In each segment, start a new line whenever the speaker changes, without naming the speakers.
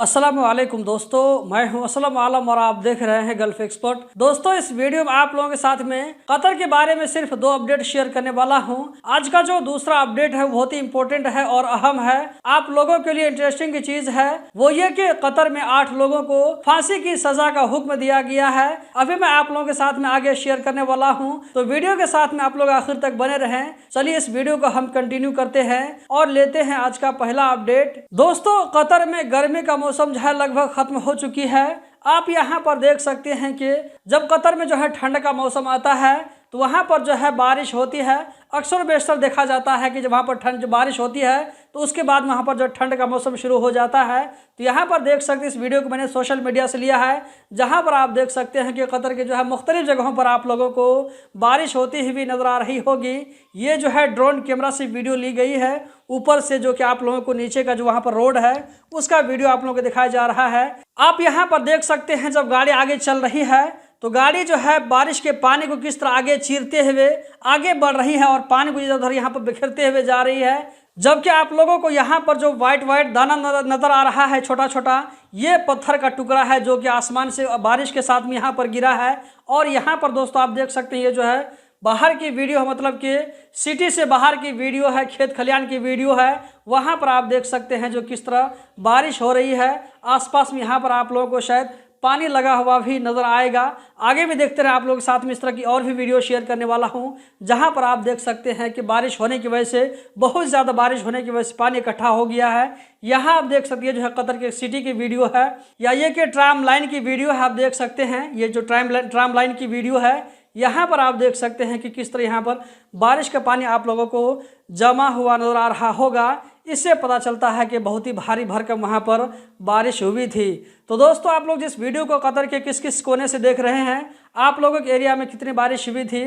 अस्सलाम वालेकुम दोस्तों, मैं हूं असलम आलम और आप देख रहे हैं गल्फ एक्सपर्ट। दोस्तों, इस वीडियो में आप लोगों के साथ में कतर के बारे में सिर्फ 2 अपडेट शेयर करने वाला हूं। आज का जो दूसरा अपडेट है बहुत ही इंपॉर्टेंट है और अहम है, आप लोगों के लिए इंटरेस्टिंग चीज है वो ये कि कतर में 8 लोगों को फांसी की सजा का हुक्म दिया गया है। अभी मैं आप लोगों के साथ में आगे शेयर करने वाला हूँ, तो वीडियो के साथ में आप लोग आखिर तक बने रहें। चलिए इस वीडियो को हम कंटिन्यू करते हैं और लेते हैं आज का पहला अपडेट। दोस्तों, कतर में गर्मी का मौसम जो है लगभग खत्म हो चुकी है। आप यहाँ पर देख सकते हैं कि जब कतर में जो है ठंड का मौसम आता है तो वहाँ पर जो है बारिश होती है। अक्सर बेशतर देखा जाता है कि जब वहाँ पर ठंड बारिश होती है तो उसके बाद वहाँ पर जो ठंड का मौसम शुरू हो जाता है। तो यहाँ पर देख सकते हैं, इस वीडियो को मैंने सोशल मीडिया से लिया है, जहाँ पर आप देख सकते हैं कि कतर के जो है मुख्तलिफ जगहों पर आप लोगों को बारिश होती हुई नजर आ रही होगी। ये जो है ड्रोन कैमरा से वीडियो ली गई है, ऊपर से जो कि आप लोगों को नीचे का जो वहाँ पर रोड है उसका वीडियो आप लोगों को दिखाया जा रहा है। आप यहाँ पर देख सकते हैं जब गाड़ी आगे चल रही है तो गाड़ी जो है बारिश के पानी को किस तरह आगे चीरते हुए आगे बढ़ रही है और पानी को इधर उधर यहाँ पर बिखरते हुए जा रही है। जबकि आप लोगों को यहाँ पर जो वाइट वाइट दाना नजर आ रहा है छोटा छोटा, ये पत्थर का टुकड़ा है जो कि आसमान से बारिश के साथ में यहाँ पर गिरा है। और यहाँ पर दोस्तों आप देख सकते हैं ये जो है बाहर की वीडियो है, मतलब कि सिटी से बाहर की वीडियो है, खेत खलियान की वीडियो है। वहाँ पर आप देख सकते हैं जो किस तरह बारिश हो रही है। आसपास में यहाँ पर आप लोगों को शायद पानी लगा हुआ भी नज़र आएगा। आगे भी देखते रहे आप लोगों के साथ में इस तरह की और भी वीडियो शेयर करने वाला हूँ, जहाँ पर आप देख सकते हैं कि बारिश होने की वजह से, बहुत ज़्यादा बारिश होने की वजह से पानी इकट्ठा हो गया है। यहाँ आप देख सकते हैं जो है कतर के सिटी की वीडियो है, या ये कि ट्राम लाइन की वीडियो है। आप देख सकते हैं ये जो ट्राम लाइन की वीडियो है, यहाँ पर आप देख सकते हैं कि किस तरह यहाँ पर बारिश का पानी आप लोगों को जमा हुआ नजर आ रहा होगा। इससे पता चलता है कि बहुत ही भारी भरकम वहाँ पर बारिश हुई थी। तो दोस्तों, आप लोग जिस वीडियो को कतर के किस किस कोने से देख रहे हैं, आप लोगों के एरिया में कितनी बारिश हुई थी,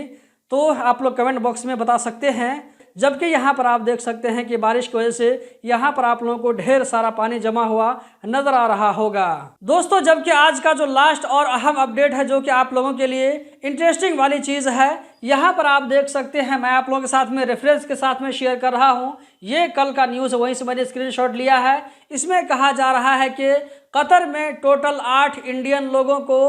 तो आप लोग कमेंट बॉक्स में बता सकते हैं। जबकि यहाँ पर आप देख सकते हैं कि बारिश की वजह से यहाँ पर आप लोगों को ढेर सारा पानी जमा हुआ नजर आ रहा होगा। दोस्तों, जबकि आज का जो लास्ट और अहम अपडेट है जो कि आप लोगों के लिए इंटरेस्टिंग वाली चीज़ है, यहाँ पर आप देख सकते हैं, मैं आप लोगों के साथ में रेफरेंस के साथ में शेयर कर रहा हूँ। ये कल का न्यूज़, वहीं से मैंने स्क्रीनशॉट लिया है। इसमें कहा जा रहा है कि कतर में टोटल 8 इंडियन लोगों को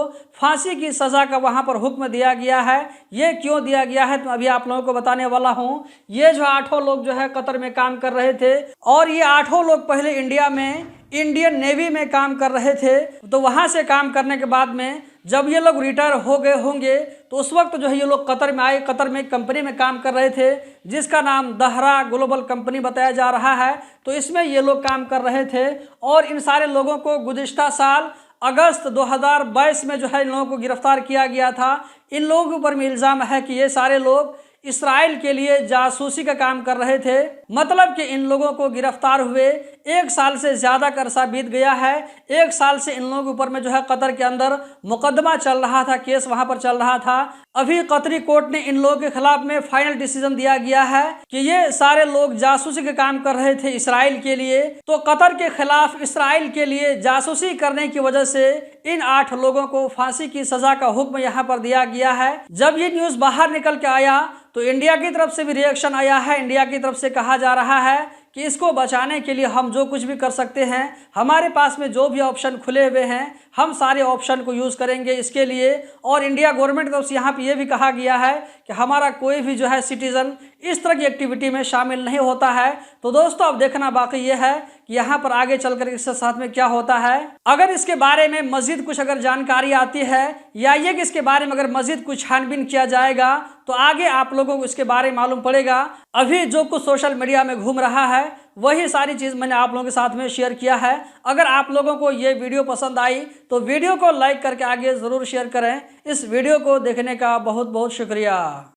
फांसी की सज़ा का वहाँ पर हुक्म दिया गया है। ये क्यों दिया गया है तो अभी आप लोगों को बताने वाला हूँ। ये जो 8 लोग जो है कतर में काम कर रहे थे, और ये 8 लोग पहले इंडिया में इंडियन नेवी में काम कर रहे थे। तो वहाँ से काम करने के बाद में जब ये लोग रिटायर हो गए होंगे तो उस वक्त जो है ये लोग कतर में आए। कतर में एक कंपनी में काम कर रहे थे जिसका नाम दहरा ग्लोबल कंपनी बताया जा रहा है। तो इसमें ये लोग काम कर रहे थे, और इन सारे लोगों को गुज़िश्ता साल अगस्त 2022 में जो है इन लोगों को गिरफ्तार किया गया था। इन लोगों के ऊपर में इल्ज़ाम है कि ये सारे लोग इसराइल के लिए जासूसी का काम कर रहे थे। मतलब कि इन लोगों को गिरफ्तार हुए 1 साल से ज़्यादा का अरसा बीत गया है। 1 साल से इन लोगों के ऊपर में जो है कतर के अंदर मुकदमा चल रहा था, केस वहां पर चल रहा था। अभी कतरी कोर्ट ने इन लोगों के खिलाफ में फाइनल डिसीजन दिया गया है कि ये सारे लोग जासूसी के काम कर रहे थे इसराइल के लिए। तो कतर के खिलाफ इसराइल के लिए जासूसी करने की वजह से इन 8 लोगों को फांसी की सजा का हुक्म यहाँ पर दिया गया है। जब ये न्यूज़ बाहर निकल के आया तो इंडिया की तरफ से भी रिएक्शन आया है। इंडिया की तरफ से कहा जा रहा है कि इसको बचाने के लिए हम जो कुछ भी कर सकते हैं, हमारे पास में जो भी ऑप्शन खुले हुए हैं, हम सारे ऑप्शन को यूज़ करेंगे इसके लिए। और इंडिया गवर्नमेंट की तरफ से यहाँ पे ये भी कहा गया है कि हमारा कोई भी जो है सिटीज़न इस तरह की एक्टिविटी में शामिल नहीं होता है। तो दोस्तों, अब देखना बाकी ये है कि यहाँ पर आगे चलकर इसके साथ में क्या होता है। अगर इसके बारे में मज़ीद कुछ अगर जानकारी आती है, या ये कि इसके बारे में अगर मज़ीद कुछ छानबीन किया जाएगा तो आगे आप लोगों को इसके बारे में मालूम पड़ेगा। अभी जो कुछ सोशल मीडिया में घूम रहा है वही सारी चीज़ मैंने आप लोगों के साथ में शेयर किया है। अगर आप लोगों को ये वीडियो पसंद आई तो वीडियो को लाइक करके आगे ज़रूर शेयर करें। इस वीडियो को देखने का बहुत बहुत शुक्रिया।